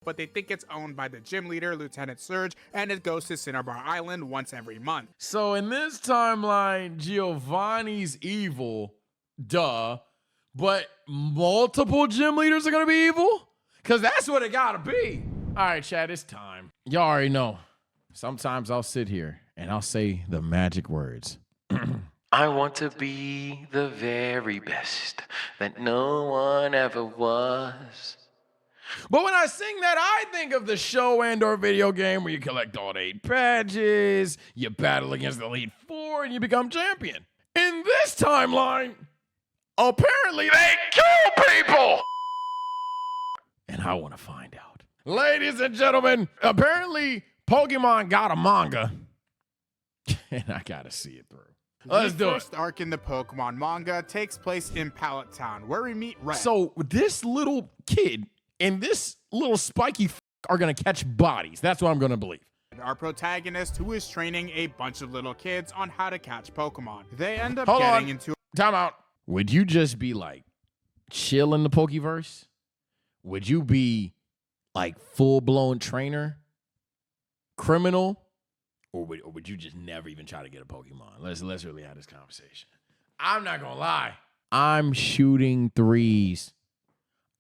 but they think it's owned by the gym leader, Lieutenant Surge, and it goes to Cinnabar Island once every month. So in this timeline, Giovanni's evil, duh, but multiple gym leaders are gonna be evil? Cause that's what it gotta be. All right, Chad, it's time. Y'all already know. Sometimes I'll sit here and I'll say the magic words. I want to be the very best that no one ever was. But when I sing that, I think of the show and or video game where you collect all the 8 badges, you battle against the Elite Four, and you become champion. In this timeline, apparently they kill people! And I want to find out. Ladies and gentlemen, apparently Pokemon got a manga. And I gotta see it through. Let's do it. The first arc in the Pokemon manga takes place in Pallet Town, where we meet Red. So this little kid and this little spiky are gonna catch bodies. That's what I'm gonna believe. Our protagonist, who is training a bunch of little kids on how to catch Pokemon. They end up Hold getting on. into Time out. Would you just be like chill in the Pokeverse? Would you be like full-blown trainer, criminal? Or would you just never even try to get a Pokemon? Let's really have this conversation. I'm not gonna lie. I'm shooting threes.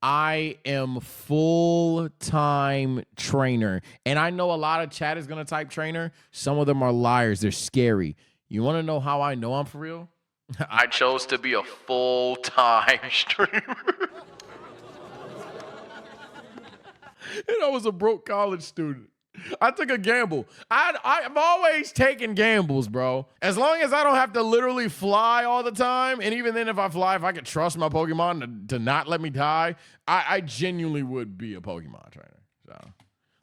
I am full-time trainer. And I know a lot of chat is gonna type trainer. Some of them are liars. They're scary. You wanna know how I know I'm for real? I chose to be a full-time streamer. And I was a broke college student. I took a gamble. I'm always taking gambles, bro. As long as I don't have to literally fly all the time, and even then if I fly, if I could trust my Pokemon to not let me die, I genuinely would be a Pokemon trainer. So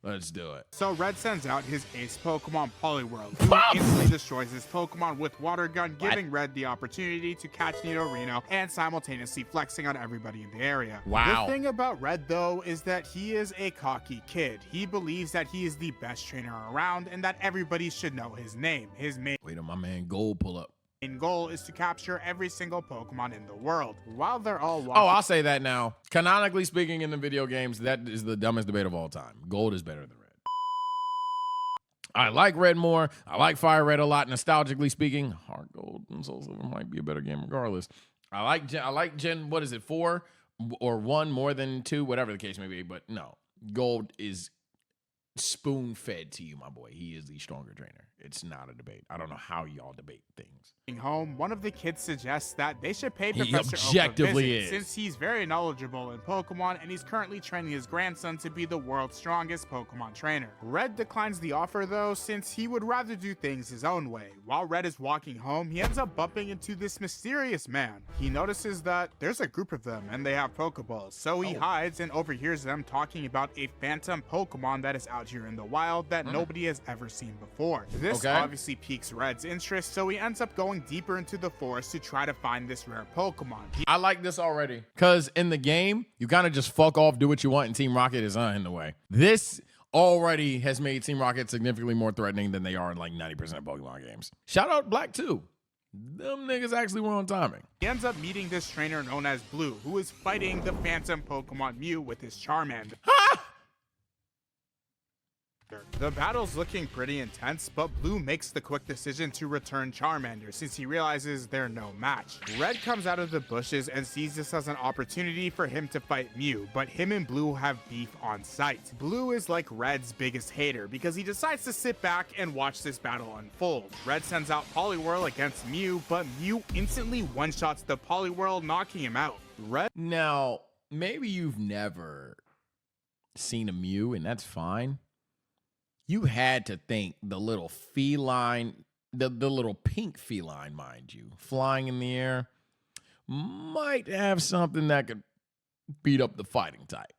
let's do it. So Red sends out his ace Pokemon Poliwhirl, who instantly destroys his Pokemon with Water Gun, giving Red the opportunity to catch Nidorino and simultaneously flexing on everybody in the area. Wow. The thing about Red, though, is that he is a cocky kid. He believes that he is the best trainer around and that everybody should know his name. His main Wait till my man Gold pull up. goal is to capture every single Pokemon in the world. While they're all walking, Oh, I'll say that now. Canonically speaking, in the video games, that is the dumbest debate of all time. Gold is better than Red. I like Red more. I like Fire Red a lot. Nostalgically speaking, Heart Gold and Soul Silver might be a better game regardless. I like Gen, what is it, 4 or 1 more than 2, whatever the case may be. But no, Gold is spoon-fed to you, my boy. He is the stronger trainer. It's not a debate. I don't know how y'all debate things. home, one of the kids suggests that they should pay He Professor Oak a objectively visit, since he's very knowledgeable in Pokemon and he's currently training his grandson to be the world's strongest Pokemon trainer. Red declines the offer though, since he would rather do things his own way. While Red is walking home, he ends up bumping into this mysterious man. He notices that there's a group of them and they have Pokeballs, so he hides and overhears them talking about a phantom Pokemon that is out here in the wild that nobody has ever seen before. This obviously piques Red's interest, so he ends up going deeper into the forest to try to find this rare Pokemon. I like this already, because in the game, you kind of just fuck off, do what you want, and Team Rocket is in the way. This already has made Team Rocket significantly more threatening than they are in like 90% of Pokemon games. Shout out Black 2. Them niggas actually were on timing. He ends up meeting this trainer known as Blue, who is fighting the phantom Pokemon Mew with his Charmander. The battle's looking pretty intense, but Blue makes the quick decision to return Charmander since he realizes they're no match. Red comes out of the bushes and sees this as an opportunity for him to fight Mew, but him and Blue have beef on sight. Blue is like Red's biggest hater because he decides to sit back and watch this battle unfold. Red sends out Poliwhirl against Mew, but Mew instantly one-shots the Poliwhirl, knocking him out. Now, maybe you've never seen a Mew, and that's fine. You had to think the little feline, the little pink feline, mind you, flying in the air, might have something that could beat up the fighting type.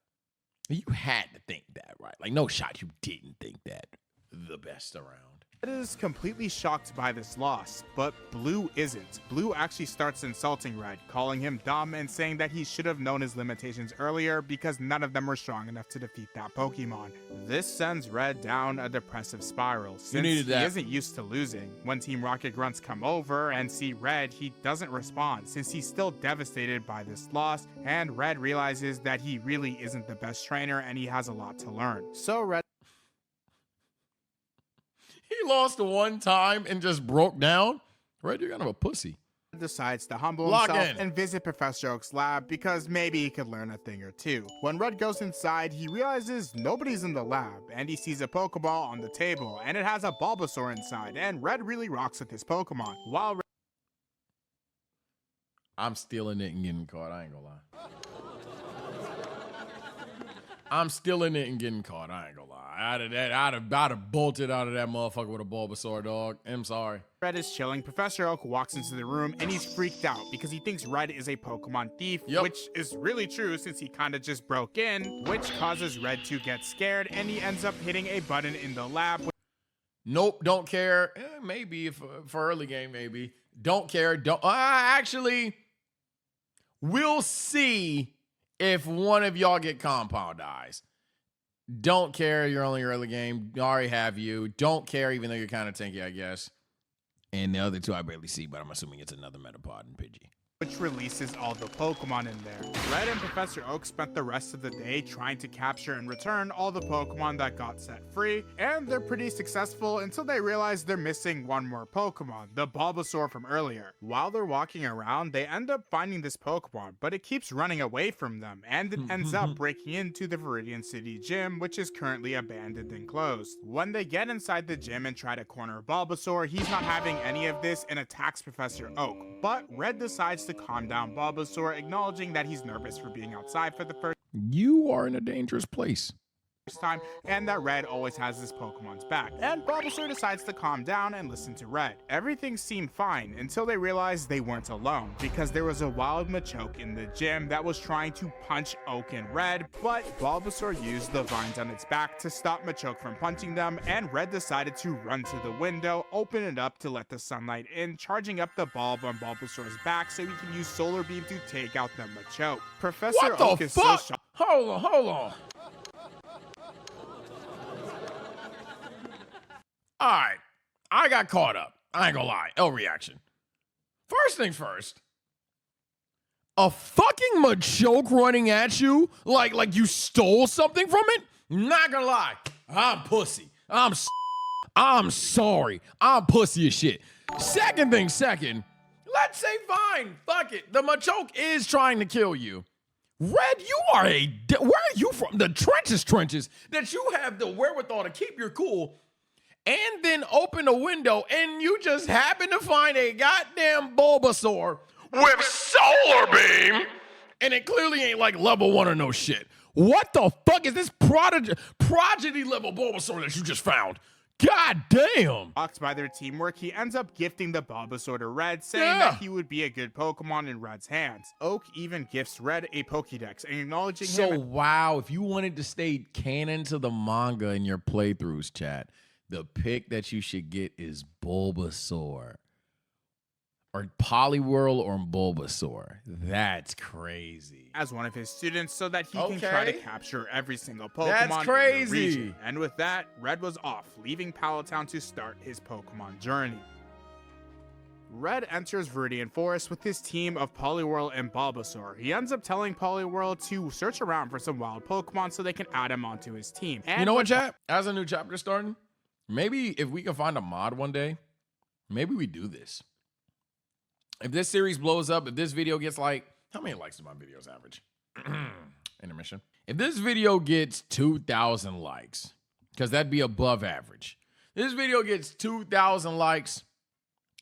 You had to think that, right? Like, no shot, you didn't think that. The best around. Red is completely shocked by this loss, but Blue isn't. Blue actually starts insulting Red, calling him dumb and saying that he should have known his limitations earlier because none of them were strong enough to defeat that Pokemon. This sends Red down a depressive spiral since he isn't used to losing. When Team Rocket Grunts come over and see Red, he doesn't respond since he's still devastated by this loss, and Red realizes that he really isn't the best trainer and he has a lot to learn. So Red He lost one time and just broke down. Red, you're kind of a pussy. Decides to humble himself and visit Professor Oak's lab because maybe he could learn a thing or two. When Red goes inside, he realizes nobody's in the lab and he sees a Pokeball on the table and it has a Bulbasaur inside, and Red really rocks with his Pokemon. While I'm stealing it and getting caught, I ain't gonna lie. I'm stealing it and getting caught, I ain't gonna lie. I'd have bolted out of that motherfucker with a Bulbasaur, dog. I'm sorry. Red is chilling. Professor Oak walks into the room and he's freaked out because he thinks Red is a Pokemon thief, which is really true since he kind of just broke in, which causes Red to get scared and he ends up hitting a button in the lab. Nope, don't care. Maybe for early game, maybe. Don't care. Don't. Actually, we'll see if one of y'all get compound eyes. Don't care. You're only early game. Already have you. Don't care, even though you're kind of tanky, I guess. And the other two I barely see, but I'm assuming it's another Metapod and Pidgey, which releases all the Pokemon in there. Red and Professor Oak spent the rest of the day trying to capture and return all the Pokemon that got set free, and they're pretty successful until they realize they're missing one more Pokemon, the Bulbasaur from earlier. While they're walking around, they end up finding this Pokemon, but it keeps running away from them, and it ends up breaking into the Rivalry City gym, which is currently abandoned and closed. When they get inside the gym and try to corner Bulbasaur, he's not having any of this and attacks Professor Oak, but Red decides to calm down Bulbasaur, acknowledging that he's nervous for being outside for the first You are in a dangerous place. time, and that Red always has his Pokemon's back. And Bulbasaur decides to calm down and listen to Red. Everything seemed fine until they realized they weren't alone, because there was a wild Machoke in the gym that was trying to punch Oak and Red, but Bulbasaur used the vines on its back to stop Machoke from punching them, and Red decided to run to the window, open it up to let the sunlight in, charging up the bulb on Bulbasaur's back so he can use Solar Beam to take out the Machoke. Professor Oak is so shocked. Hold on. All right, I got caught up. I ain't gonna lie. L reaction. First things first. A fucking Machoke running at you like you stole something from it? Not gonna lie. I'm pussy. I'm sorry. I'm pussy as shit. Second thing second. Let's say fine. Fuck it. The Machoke is trying to kill you. Red, you are where are you from? The trenches that you have the wherewithal to keep your cool and then open a window and you just happen to find a goddamn Bulbasaur with Solar Beam, and it clearly ain't like level 1 or no shit. What the fuck is this prodigy level Bulbasaur that you just found? God damn. Shocked by their teamwork, he ends up gifting the Bulbasaur to Red, saying that he would be a good Pokemon in Red's hands. Oak even gifts Red a Pokédex, acknowledging him. So wow, if you wanted to stay canon to the manga in your playthroughs, chat, the pick that you should get is Bulbasaur. Or Poliwhirl or Bulbasaur. That's crazy. As one of his students so that he can try to capture every single Pokemon That's crazy. in the region. And with that, Red was off, leaving Palatown to start his Pokemon journey. Red enters Viridian Forest with his team of Poliwhirl and Bulbasaur. He ends up telling Poliwhirl to search around for some wild Pokemon so they can add him onto his team. And you know what, chat? As a new chapter starting, maybe if we can find a mod one day, maybe we do this. If this series blows up, if this video gets like, how many likes do my videos average? Intermission. If this video gets 2,000 likes, because that'd be above average. This video gets 2,000 likes,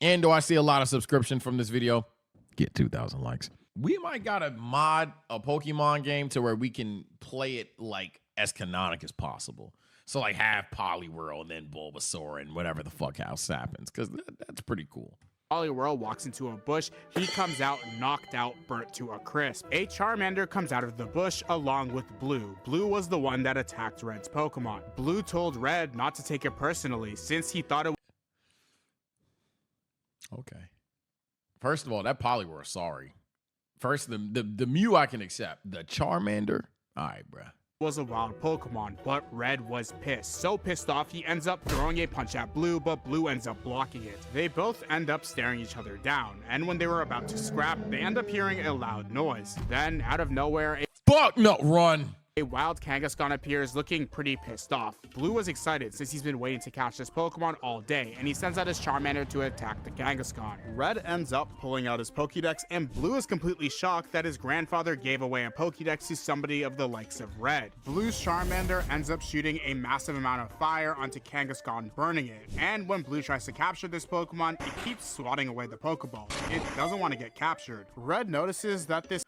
and do I see a lot of subscription from this video? Get 2,000 likes. We might gotta mod a Pokemon game to where we can play it like as canonic as possible. So like have Poliwhirl and then Bulbasaur and whatever the fuck else happens, because that's pretty cool. Poliwhirl walks into a bush. He comes out knocked out, burnt to a crisp. A Charmander comes out of the bush along with Blue. Blue was the one that attacked Red's Pokemon. Blue told Red not to take it personally since he thought it Okay. First of all, that Poliwhirl, sorry. First, the Mew I can accept. The Charmander, all right, bruh. Was a wild Pokemon, but Red was pissed. So pissed off, he ends up throwing a punch at Blue, but Blue ends up blocking it. They both end up staring each other down, and when they were about to scrap, they end up hearing a loud noise. Then, out of nowhere, Fuck no, run! a wild Kangaskhan appears looking pretty pissed off. Blue was excited since he's been waiting to catch this Pokemon all day, and he sends out his Charmander to attack the Kangaskhan. Red ends up pulling out his Pokédex, and Blue is completely shocked that his grandfather gave away a Pokédex to somebody of the likes of Red. Blue's Charmander ends up shooting a massive amount of fire onto Kangaskhan, burning it. And when Blue tries to capture this Pokemon, it keeps swatting away the Pokeball. It doesn't want to get captured. Red notices that this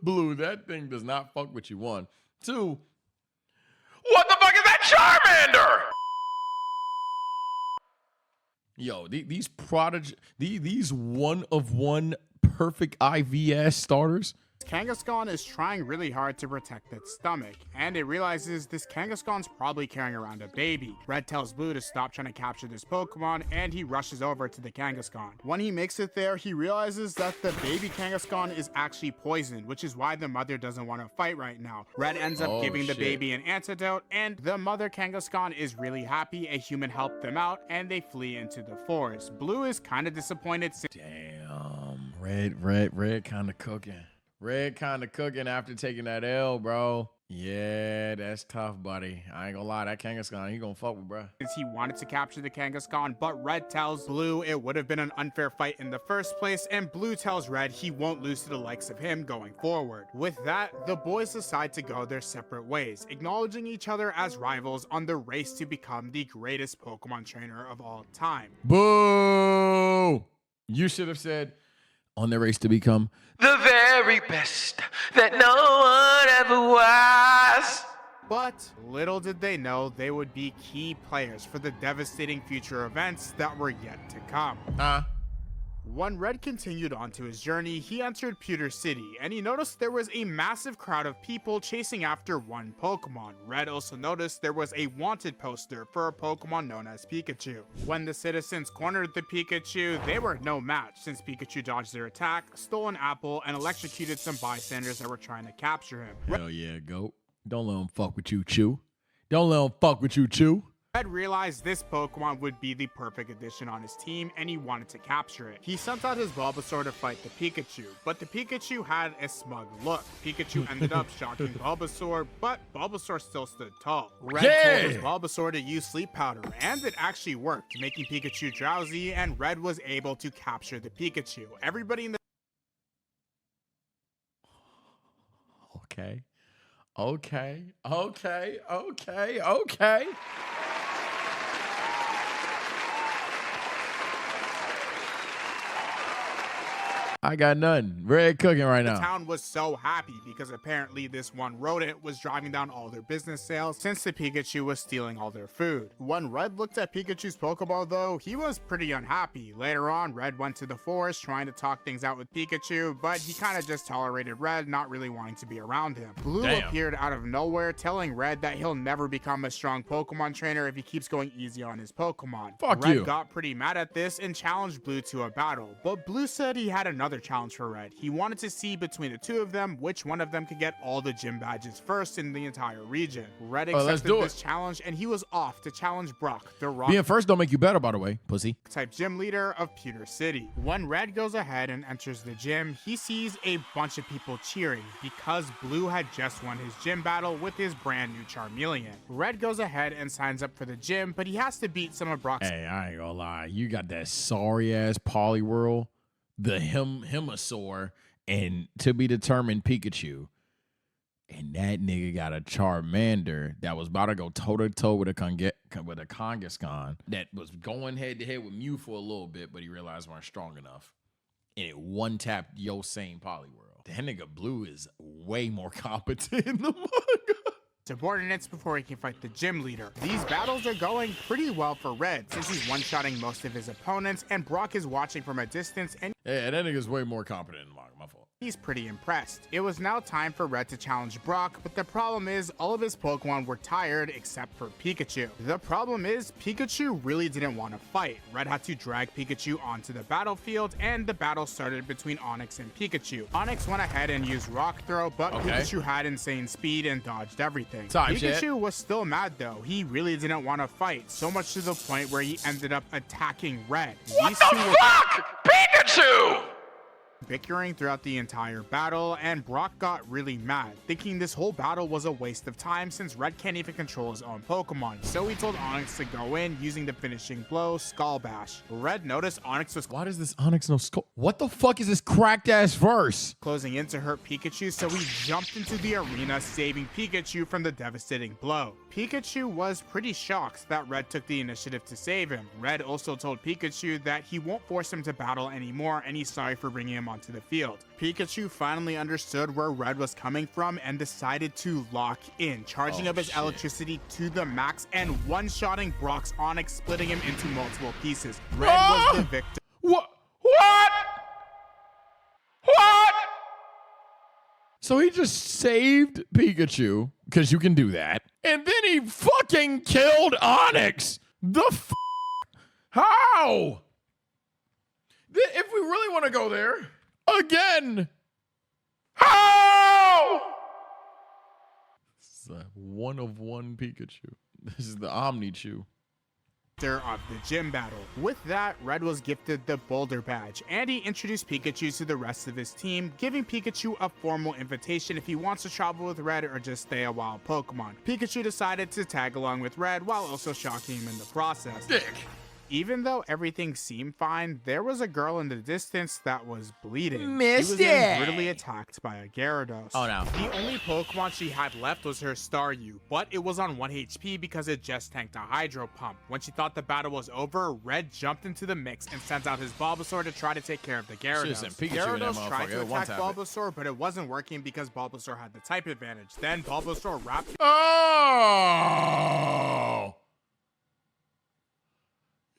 Blue, that thing does not fuck with you. 1. 2. What the fuck is that Charmander? Yo, these prodigy, these one of one perfect IVS starters. Kangaskhan is trying really hard to protect its stomach, and it realizes this Kangaskhan's probably carrying around a baby. Red tells Blue to stop trying to capture this Pokemon, and he rushes over to the Kangaskhan. When he makes it there, he realizes that the baby Kangaskhan is actually poisoned, which is why the mother doesn't want to fight right now. Red ends up giving the baby an antidote, and the mother Kangaskhan is really happy a human helped them out, and they flee into the forest. Blue is kind of disappointed since Damn, Red kind of cooking. Red kind of cooking after taking that L, bro. Yeah, that's tough, buddy. I ain't gonna lie, that Kangaskhan, he gonna fuck with, bro. He wanted to capture the Kangaskhan, but Red tells Blue it would have been an unfair fight in the first place, and Blue tells Red he won't lose to the likes of him going forward. With that, the boys decide to go their separate ways, acknowledging each other as rivals on the race to become the greatest Pokemon trainer of all time. Boo! You should have said, on the race to become the very best that no one ever was. But little did they know they would be key players for the devastating future events that were yet to come. When Red continued onto his journey, he entered Pewter City, and he noticed there was a massive crowd of people chasing after one Pokemon. Red also noticed there was a wanted poster for a Pokemon known as Pikachu. When the citizens cornered the Pikachu, they were no match since Pikachu dodged their attack, stole an apple, and electrocuted some bystanders that were trying to capture him. Hell yeah, goat. Don't let him fuck with you, Chew. Don't let him fuck with you, Chew. Red realized this Pokemon would be the perfect addition on his team, and he wanted to capture it. He sent out his Bulbasaur to fight the Pikachu, but the Pikachu had a smug look. Pikachu ended up shocking Bulbasaur, but Bulbasaur still stood tall. Red told his Bulbasaur to use Sleep Powder, and it actually worked, making Pikachu drowsy, and Red was able to capture the Pikachu. Everybody in the Okay. I got nothing. Red cooking right now. The town was so happy because apparently this one rodent was driving down all their business sales since the Pikachu was stealing all their food. When Red looked at Pikachu's Pokeball though, he was pretty unhappy. Later on, Red went to the forest trying to talk things out with Pikachu, but he kind of just tolerated Red, not really wanting to be around him. Blue appeared out of nowhere, telling Red that he'll never become a strong Pokemon trainer if he keeps going easy on his Pokemon. Red got pretty mad at this and challenged Blue to a battle, but Blue said he had another challenge for Red. He wanted to see between the two of them which one of them could get all the gym badges first in the entire region. Red accepted this challenge, and he was off to challenge Brock, the rock being first don't make you better, by the way, pussy type gym leader of Pewter City. When Red goes ahead and enters the gym, he sees a bunch of people cheering because Blue had just won his gym battle with his brand new Charmeleon. Red goes ahead and signs up for the gym, but he has to beat some of Brock's— Hey, I ain't gonna lie, you got that sorry ass Poliwhirl, the Himosaur, and to be determined Pikachu, and that nigga got a Charmander that was about to go toe to toe with a Kangaskhan that was going head to head with Mew for a little bit, but he realized weren't strong enough, and it one tapped yo same Poliwhirl. That nigga Blue is way more competent in the manga. Subordinates before he can fight the gym leader. These battles are going pretty well for Red since he's one-shotting most of his opponents, and Brock is watching from a distance and yeah, that nigga's way more competent in the manga, my fault. He's pretty impressed. It was now time for Red to challenge Brock, but the problem is all of his Pokemon were tired except for Pikachu. The problem is Pikachu really didn't want to fight. Red had to drag Pikachu onto the battlefield, and the battle started between Onix and Pikachu. Onix went ahead and used Rock Throw, but Pikachu had insane speed and dodged everything. Pikachu was still mad though. He really didn't want to fight, so much to the point where he ended up attacking Red. What the fuck? Pikachu! Bickering throughout the entire battle, and Brock got really mad, thinking this whole battle was a waste of time since Red can't even control his own Pokemon. So he told Onix to go in using the finishing blow, Skull Bash. Red noticed Onix was Why does this Onix know Skull? What the fuck is this cracked ass verse? closing in to hurt Pikachu, so he jumped into the arena, saving Pikachu from the devastating blow. Pikachu was pretty shocked that Red took the initiative to save him. Red also told Pikachu that he won't force him to battle anymore, and he's sorry for bringing him onto the field. Pikachu finally understood where Red was coming from and decided to lock in, charging up his electricity to the max and one-shotting Brock's Onix, splitting him into multiple pieces. Red was the victim. What? What? What? So he just saved Pikachu, because you can do that, and then he fucking killed Onix. The f***? How? If we really want to go there, again. How? It's a one of one Pikachu. This is the Omnichu of the gym battle. With that, Red was gifted the Boulder Badge, and he introduced Pikachu to the rest of his team, giving Pikachu a formal invitation if he wants to travel with Red or just stay a wild Pokemon. Pikachu decided to tag along with Red while also shocking him in the process. Even though everything seemed fine, there was a girl in the distance that was bleeding. Misty! She was getting brutally attacked by a Gyarados. Oh no. The only Pokemon she had left was her Staryu, but it was on 1 HP because it just tanked a Hydro Pump. When she thought the battle was over, Red jumped into the mix and sent out his Bulbasaur to try to take care of the Gyarados. Gyarados tried to attack Bulbasaur, but it wasn't working because Bulbasaur had the type advantage. Then Bulbasaur wrapped... Oh!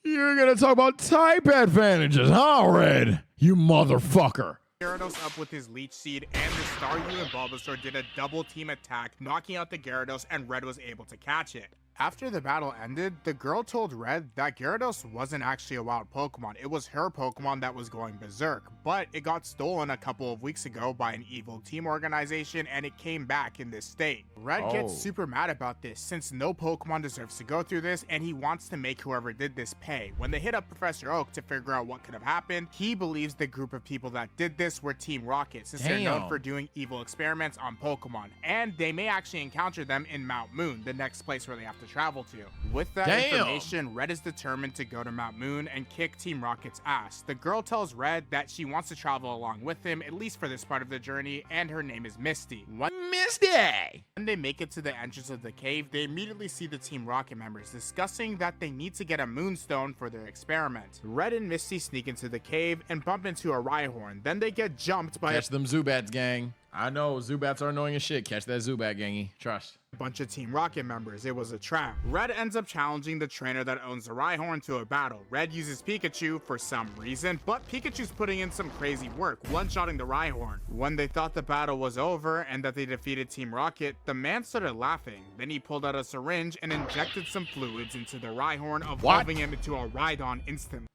You're gonna talk about type advantages, huh, Red? You motherfucker. Gyarados up with his Leech Seed, and the Staryu and Bulbasaur did a double team attack, knocking out the Gyarados, and Red was able to catch it. After the battle ended, the girl told Red that Gyarados wasn't actually a wild Pokemon. It was her Pokemon that was going berserk, but it got stolen a couple of weeks ago by an evil team organization, and it came back in this state. Red gets super mad about this since no Pokemon deserves to go through this, and he wants to make whoever did this pay. When they hit up Professor Oak to figure out what could have happened, he believes the group of people that did this were Team Rocket, since they're known for doing evil experiments on Pokemon, and they may actually encounter them in Mount Moon, the next place where they have to travel to. With that information, Red is determined to go to Mount Moon and kick Team Rocket's ass. The girl tells Red that she wants to travel along with him, at least for this part of the journey, and her name is Misty. Misty! When they make it to the entrance of the cave, they immediately see the Team Rocket members discussing that they need to get a Moonstone for their experiment. Red and Misty sneak into the cave and bump into a Rhyhorn. Then they get jumped by Catch them Zubats, gang. I know, Zubats are annoying as shit. Catch that Zubat, gangy. Trust. a bunch of Team Rocket members. It was a trap. Red ends up challenging the trainer that owns the Rhyhorn to a battle. Red uses Pikachu for some reason, but Pikachu's putting in some crazy work, one-shotting the Rhyhorn. When they thought the battle was over and that they defeated Team Rocket, the man started laughing. Then he pulled out a syringe and injected some fluids into the Rhyhorn, evolving him into a Rhydon instantly.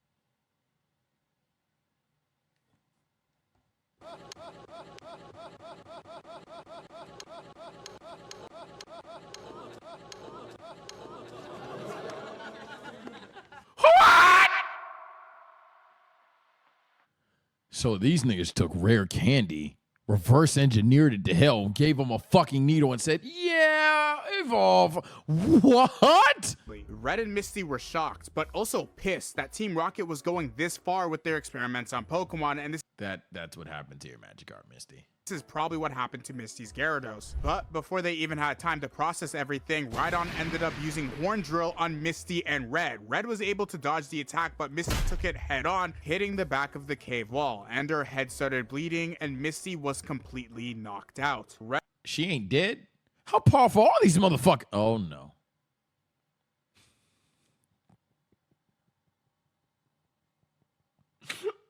What? So these niggas took rare candy, reverse engineered it to hell, gave them a fucking needle and said, yeah, evolve. What? Red and Misty were shocked, but also pissed that Team Rocket was going this far with their experiments on Pokemon, and That's what happened to your Magikarp, Misty. This is probably what happened to Misty's Gyarados. But before they even had time to process everything, Rhydon ended up using Horn Drill on Misty and Red. Red was able to dodge the attack, but Misty took it head on, hitting the back of the cave wall, and her head started bleeding, and Misty was completely knocked out. She ain't dead? How powerful are these motherfuckers? Oh no.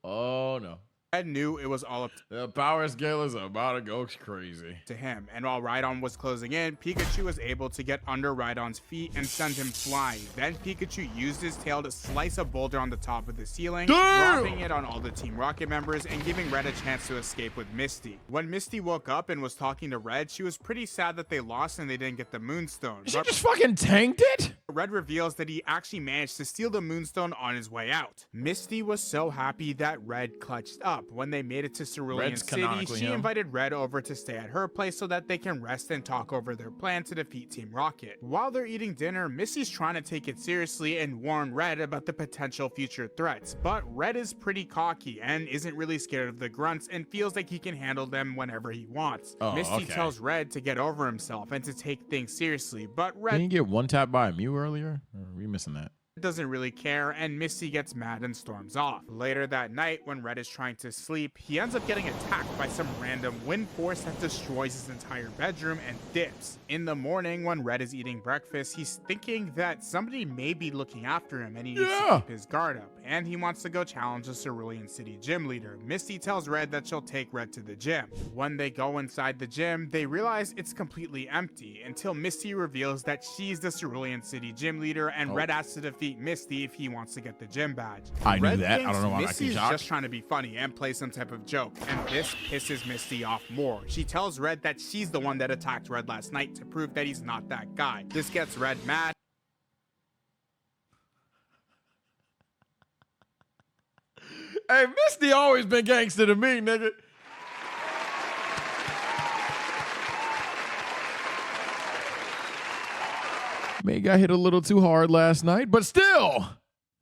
Oh no. Red knew it was all up The power scale is about to go crazy. to him, and while Rhydon was closing in, Pikachu was able to get under Rhydon's feet and send him flying. Then Pikachu used his tail to slice a boulder on the top of the ceiling, dropping it on all the Team Rocket members and giving Red a chance to escape with Misty. When Misty woke up and was talking to Red, she was pretty sad that they lost and they didn't get the Moonstone. She just fucking tanked it? Red reveals that he actually managed to steal the Moonstone on his way out. Misty was so happy that Red clutched up. When they made it to Cerulean City, she invited Red over to stay at her place so that they can rest and talk over their plan to defeat Team Rocket. While they're eating dinner, Misty's trying to take it seriously and warn Red about the potential future threats, but Red is pretty cocky and isn't really scared of the grunts and feels like he can handle them whenever he wants. Misty tells Red to get over himself and to take things seriously, but Red Didn't you get one tap by a Mew earlier? Or are we missing that? doesn't really care, and Misty gets mad and storms off. Later that night, when Red is trying to sleep, he ends up getting attacked by some random wind force that destroys his entire bedroom and dips. In the morning, when Red is eating breakfast, he's thinking that somebody may be looking after him and he needs to keep his guard up, and he wants to go challenge the Cerulean City gym leader. Misty tells Red that she'll take Red to the gym. When they go inside the gym, they realize it's completely empty until Misty reveals that she's the Cerulean City gym leader, and Red has to defeat Misty if he wants to get the gym badge. I Red knew that. I thinks don't know why Misty's I just trying to be funny and play some type of joke, and this pisses Misty off more. She tells Red that she's the one that attacked Red last night to prove that he's not that guy. This gets Red mad. Hey, Misty always been gangster to me, nigga. May got hit a little too hard last night, but still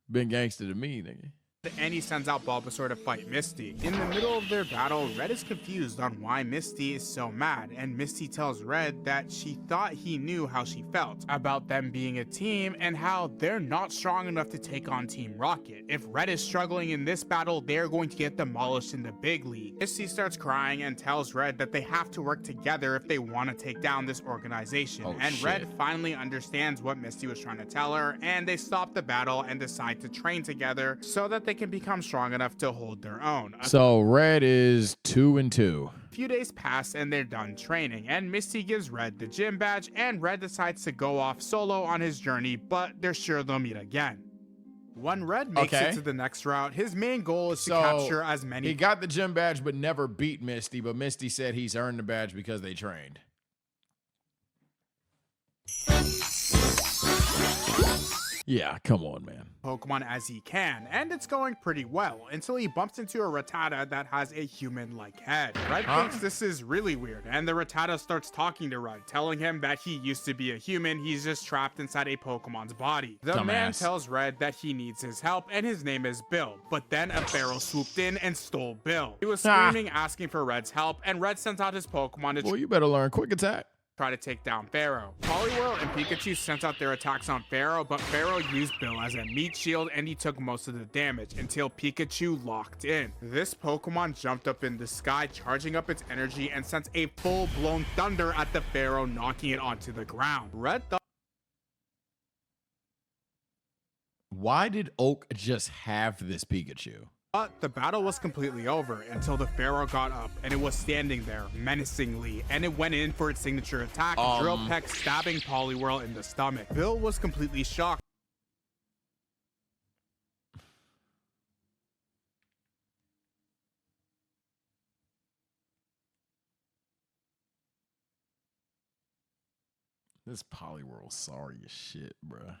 been gangster to me, nigga. And he sends out Bulbasaur to fight Misty. In the middle of their battle, Red is confused on why Misty is so mad, and Misty tells Red that she thought he knew how she felt about them being a team and how they're not strong enough to take on Team Rocket. If Red is struggling in this battle, they're going to get demolished in the big league. Misty starts crying and tells Red that they have to work together if they want to take down this organization, Red finally understands what Misty was trying to tell her, and they stop the battle and decide to train together so that they can become strong enough to hold their own. So Red is 2-2. A few days pass and they're done training, and Misty gives Red the gym badge, and Red decides to go off solo on his journey, but they're sure they'll meet again. When Red makes it to the next route, his main goal is to capture as many. He got the gym badge but never beat Misty, but Misty said he's earned the badge because they trained. Yeah, come on, man. Pokemon as he can, and it's going pretty well until he bumps into a Rattata that has a human-like head. Red thinks this is really weird, and the Rattata starts talking to Red, telling him that he used to be a human, he's just trapped inside a Pokemon's body. The man tells Red that he needs his help, and his name is Bill, but then a Pharaoh swooped in and stole Bill. He was screaming, asking for Red's help, and Red sends out his Pokemon to Well, you better learn Quick Attack. Try to take down Pharaoh. Poliwhirl and Pikachu sent out their attacks on Pharaoh, but Pharaoh used Bill as a meat shield and he took most of the damage until Pikachu locked in. This Pokemon jumped up in the sky, charging up its energy and sent a full-blown thunder at the Pharaoh, knocking it onto the ground. Why did Oak just have this Pikachu? But the battle was completely over until the Pharaoh got up and it was standing there menacingly, and it went in for its signature attack, Drill Peck stabbing Poliwhirl in the stomach. Bill was completely shocked. This Poliwhirl sorry as shit, bruh.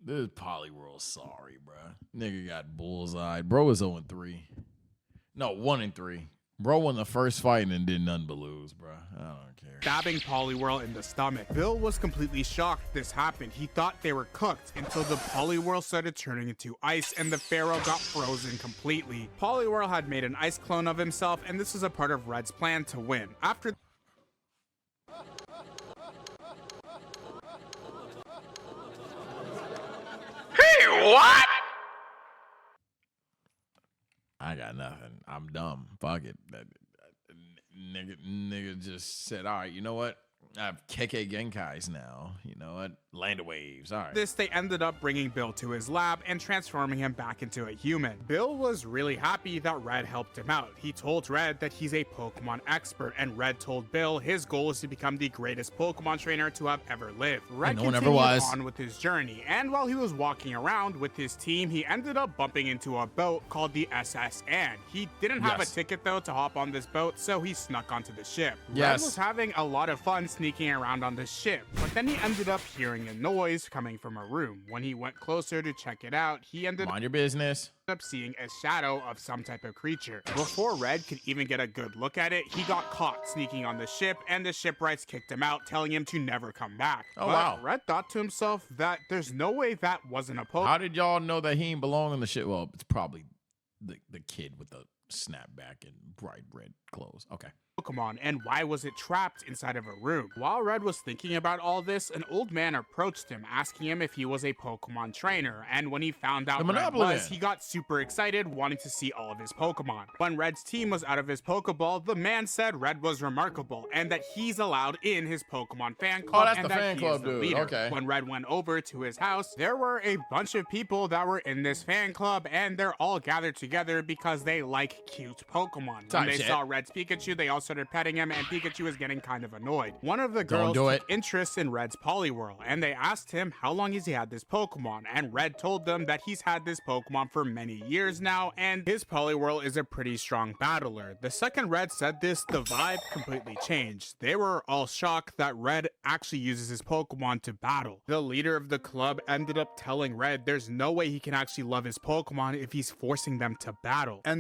This Poliwhirl sorry, bruh. Nigga got bullseye. Bro is 0-3. No, 1-3. Bro won the first fight and then did nothing but lose, bruh. I don't care. Stabbing Poliwhirl in the stomach. Bill was completely shocked this happened. He thought they were cooked until the Poliwhirl started turning into ice and the Pharaoh got frozen completely. Poliwhirl had made an ice clone of himself, and this was a part of Red's plan to win. After What? I got nothing. I'm dumb. Fuck it. Nigga just said, all right, you know what? I have KK Genkais now. You know what? Land of Waves. All right. They ended up bringing Bill to his lab and transforming him back into a human. Bill was really happy that Red helped him out. He told Red that he's a Pokemon expert, and Red told Bill his goal is to become the greatest Pokemon trainer to have ever lived. Red continued on with his journey, and while he was walking around with his team, he ended up bumping into a boat called the SS Anne. He didn't have a ticket though to hop on this boat, so he snuck onto the ship. Red was having a lot of fun sneaking around on the ship, but then he ended up hearing a noise coming from a room. When he went closer to check it out, he ended up seeing a shadow of some type of creature. Before Red could even get a good look at it, he got caught sneaking on the ship, and the shipwrights kicked him out, telling him to never come back. Red thought to himself that there's no way that wasn't a Pokemon. How did y'all know that he ain't belong on the ship? Well, it's probably the kid with the snapback and bright red clothes. Okay. Pokemon, and why was it trapped inside of a room? While Red was thinking about all this, an old man approached him, asking him if he was a Pokemon trainer, and when he found out Red was, he got super excited, wanting to see all of his Pokemon. When Red's team was out of his Pokeball, the man said Red was remarkable, and that he's allowed in his Pokemon fan club, and that he is the leader. When Red went over to his house, there were a bunch of people that were in this fan club, and they're all gathered together because they like cute Pokemon. When they saw Red's Pikachu, they all started petting him, and Pikachu was getting kind of annoyed. One of the girls took interest in Red's Poliwhirl, and they asked him how long has he had this Pokemon, and Red told them that he's had this Pokemon for many years now, and his Poliwhirl is a pretty strong battler. The second Red said this, the vibe completely changed. They were all shocked that Red actually uses his Pokemon to battle. The leader of the club ended up telling Red there's no way he can actually love his Pokemon if he's forcing them to battle. And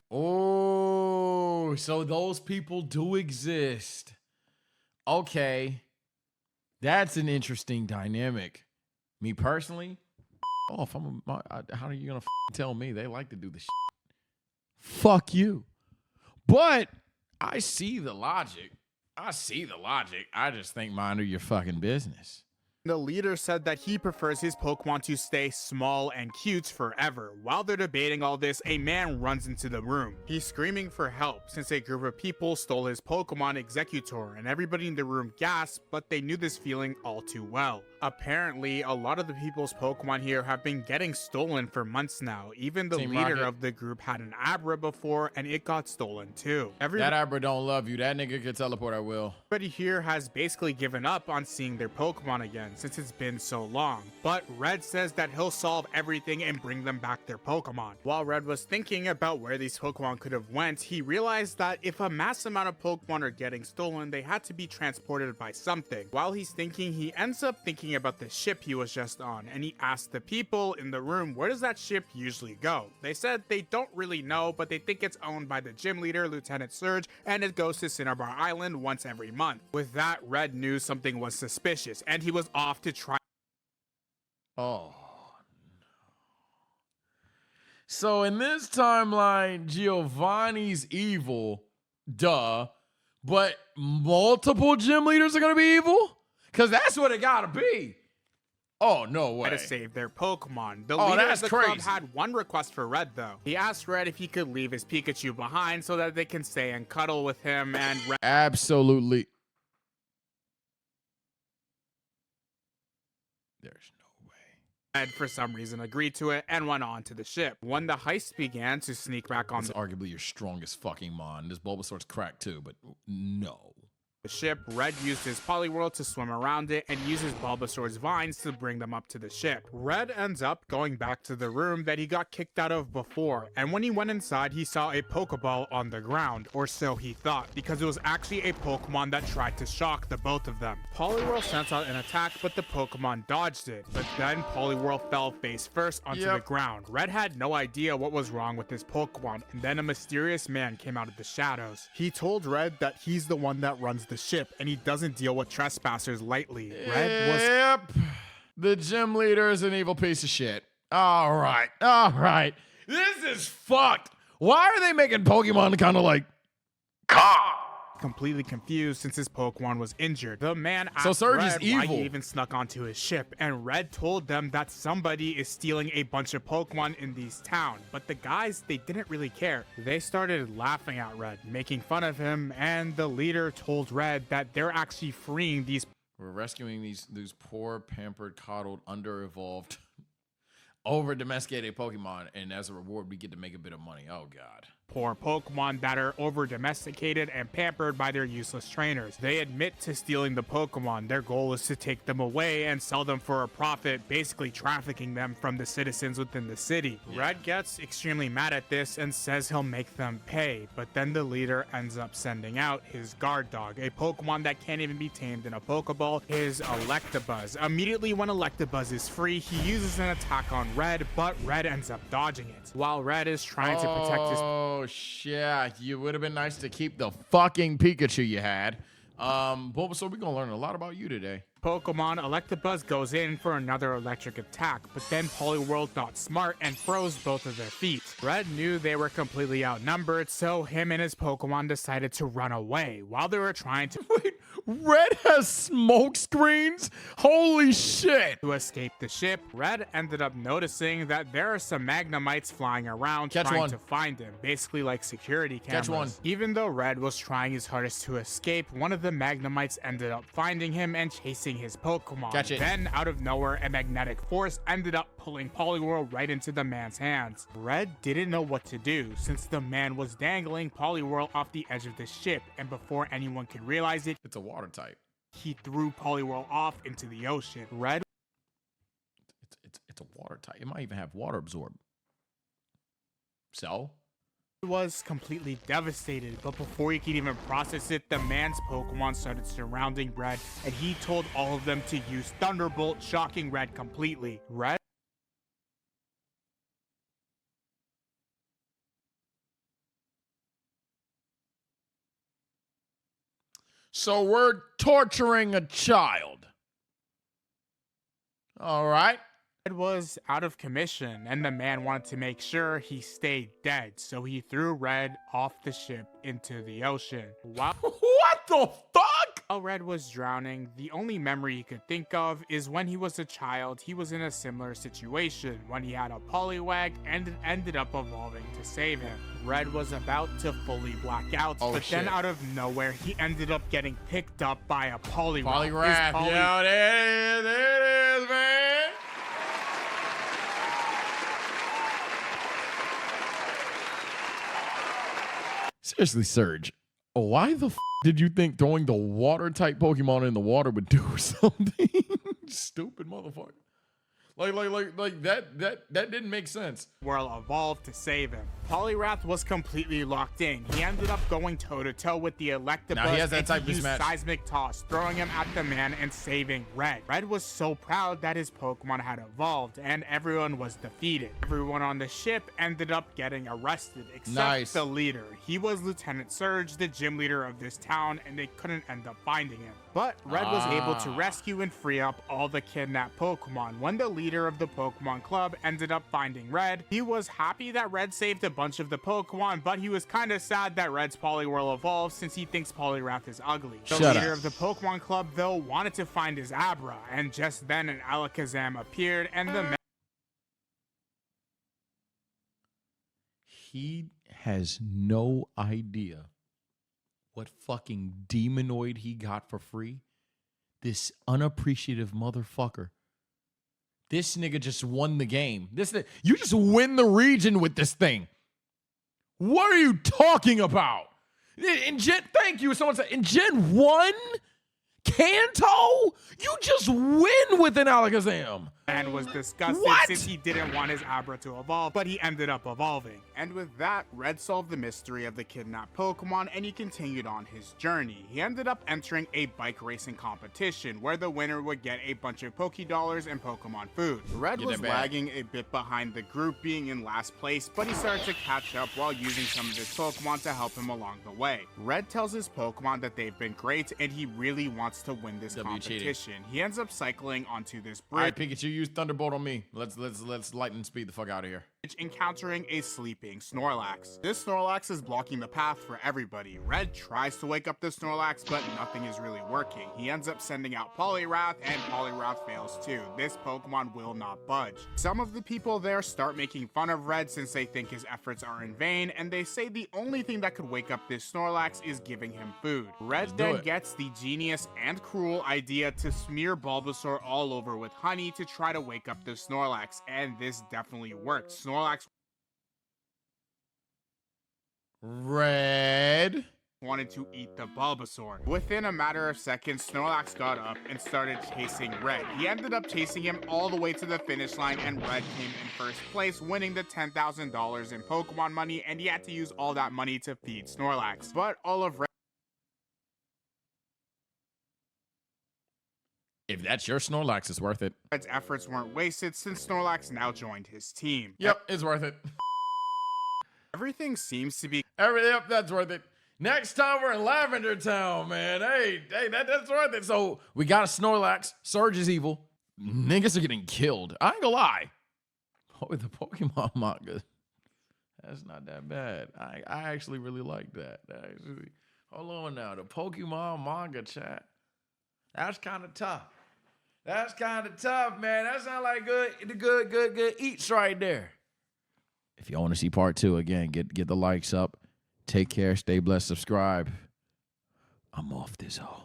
so those people do exist. Okay. That's an interesting dynamic. Me personally, how are you going to tell me they like to do the shit? Fuck you. But I see the logic. I just think mind your fucking business. The leader said that he prefers his Pokemon to stay small and cute forever. While they're debating all this, a man runs into the room. He's screaming for help since a group of people stole his Pokemon Executor, and everybody in the room gasped, but they knew this feeling all too well. Apparently, a lot of the people's Pokemon here have been getting stolen for months now. Even the leader of the group had an Abra before, and it got stolen too. That Abra don't love you. That nigga can teleport at will. Everybody here has basically given up on seeing their Pokemon again since it's been so long. But Red says that he'll solve everything and bring them back their Pokemon. While Red was thinking about where these Pokemon could have went, he realized that if a mass amount of Pokemon are getting stolen, they had to be transported by something. While he's thinking, he ends up thinking about the ship he was just on, and he asked the people in the room, where does that ship usually go? They said they don't really know, but they think it's owned by the gym leader, Lieutenant Surge, and it goes to Cinnabar Island once every month. With that, Red knew something was suspicious, and he was off to try. Oh, no. So in this timeline, Giovanni's evil, duh, but multiple gym leaders are going to be evil? Because that's what it got to be. Oh, no way. To save their Pokemon. The leader of the club had one request for Red, though. He asked Red if he could leave his Pikachu behind so that they can stay and cuddle with him, and Red absolutely. There's no way. Red, for some reason, agreed to it and went on to the ship. When the heist began to sneak back on arguably your strongest fucking mon. This Bulbasaur's cracked too, but no. The ship, Red used his Poliwhirl to swim around it and uses Bulbasaur's vines to bring them up to the ship. Red ends up going back to the room that he got kicked out of before, and when he went inside, he saw a Pokeball on the ground, or so he thought, because it was actually a Pokemon that tried to shock the both of them. Poliwhirl sent out an attack, but the Pokemon dodged it, but then Poliwhirl fell face first onto the ground. Red had no idea what was wrong with his Pokemon, and then a mysterious man came out of the shadows. He told Red that he's the one that runs the ship, and he doesn't deal with trespassers lightly. The gym leader is an evil piece of shit. All right. This is fucked. Why are they making Pokemon kind of like completely confused since his Pokemon was injured? The man asked Red why he even snuck onto his ship, and Red told them that somebody is stealing a bunch of Pokemon in these town. But the guys, they didn't really care. They started laughing at Red, making fun of him, and the leader told Red that they're actually freeing these We're rescuing these poor, pampered, coddled, under-evolved, over-domesticated Pokemon, and as a reward, we get to make a bit of money. Oh, God. Poor Pokemon that are over-domesticated and pampered by their useless trainers. They admit to stealing the Pokemon. Their goal is to take them away and sell them for a profit, basically trafficking them from the citizens within the city. Red gets extremely mad at this and says he'll make them pay, but then the leader ends up sending out his guard dog, a Pokemon that can't even be tamed in a Pokeball, his Electabuzz. Immediately when Electabuzz is free, he uses an attack on Red, but Red ends up dodging it. While Red is trying to protect his... Oh, shit. You would have been nice to keep the fucking Pikachu you had. So we're gonna learn a lot about you today. Pokemon, Electabuzz goes in for another electric attack, but then Poliwhirl thought smart and froze both of their feet. Red knew they were completely outnumbered, so him and his Pokemon decided to run away. While they were trying to Red has smoke screens? Holy shit! escape the ship, Red ended up noticing that there are some Magnemites flying around trying to find him, basically like security cameras. Even though Red was trying his hardest to escape, one of the Magnemites ended up finding him and chasing his Pokemon. Then, out of nowhere, a magnetic force ended up pulling Poliwhirl right into the man's hands. Red didn't know what to do, since the man was dangling Poliwhirl off the edge of the ship, and before anyone could realize it, it's a water type. He threw Poliwhirl off into the ocean. Red... It's a water type. It might even have water absorb. So? Was completely devastated, but before he could even process it, the man's Pokemon started surrounding Red, and he told all of them to use Thunderbolt, shocking Red completely. Red... So we're torturing a child. All right. Red was out of commission, and the man wanted to make sure he stayed dead, so he threw Red off the ship into the ocean. What the fuck? While Red was drowning, the only memory he could think of is when he was a child, he was in a similar situation when he had a Poliwag and it ended up evolving to save him. Red was about to fully black out, then out of nowhere, he ended up getting picked up by a Poliwhirl. Yeah, there it is, man. Seriously, Surge, why the f did you think throwing the water type Pokemon in the water would do something? Stupid motherfucker. Like that didn't make sense. Whirl evolved to save him. Poliwrath was completely locked in. He ended up going toe-to-toe with the Electabuzz. Now he has that type of mismatch. Seismic Toss, throwing him at the man and saving Red. Red was so proud that his Pokemon had evolved, and everyone was defeated. Everyone on the ship ended up getting arrested, except the leader. He was Lieutenant Surge, the gym leader of this town, and they couldn't end up finding him. But Red was able to rescue and free up all the kidnapped Pokemon. When the leader of the Pokemon Club ended up finding Red, he was happy that Red saved a bunch of the Pokemon, but he was kind of sad that Red's Poliwhirl evolved since he thinks Poliwrath is ugly. The leader of the Pokemon Club, though, wanted to find his Abra, and just then an Alakazam appeared, and the He has no idea what fucking demonoid he got for free. This unappreciative motherfucker. This nigga just won the game. You just win the region with this thing. What are you talking about? Thank you. Someone said, in Gen 1? Kanto? You just win with an Alakazam. Man was disgusted since he didn't want his Abra to evolve, but he ended up evolving. And with that, Red solved the mystery of the kidnapped Pokemon and he continued on his journey. He ended up entering a bike racing competition where the winner would get a bunch of Pokédollars and Pokemon food. Red was lagging a bit behind the group, being in last place, but he started to catch up while using some of his Pokemon to help him along the way. Red tells his Pokemon that they've been great and he really wants to win this competition. He ends up cycling onto this bridge. All right, Pikachu, use Thunderbolt on me. Let's lightning speed the fuck out of here. encountering a sleeping Snorlax. This Snorlax is blocking the path for everybody. Red tries to wake up the Snorlax, but nothing is really working. He ends up sending out Poliwrath, and Poliwrath fails too. This Pokemon will not budge. Some of the people there start making fun of Red since they think his efforts are in vain, and they say the only thing that could wake up this Snorlax is giving him food. Red then gets the genius and cruel idea to smear Bulbasaur all over with honey to try to wake up the Snorlax, and this definitely worked. Snorlax Red wanted to eat the Bulbasaur. Within a matter of seconds, Snorlax got up and started chasing Red. He ended up chasing him all the way to the finish line, and Red came in first place, winning the $10,000 in Pokemon money, and he had to use all that money to feed Snorlax. But all of If that's your Snorlax, it's worth it. Red's efforts weren't wasted since Snorlax now joined his team. Yep, it's worth it. Everything seems to be Yep, that's worth it. Next time we're in Lavender Town, man. Hey, that's worth it. So we got a Snorlax. Surge is evil. Niggas are getting killed. I ain't gonna lie. Oh, the Pokemon manga. That's not that bad. I actually really like that. Hold on now. The Pokemon manga, chat. That's kind of tough. That's kind of tough, man. That sounds like good eats right there. If y'all want to see part 2, again, get the likes up. Take care. Stay blessed. Subscribe. I'm off this hole.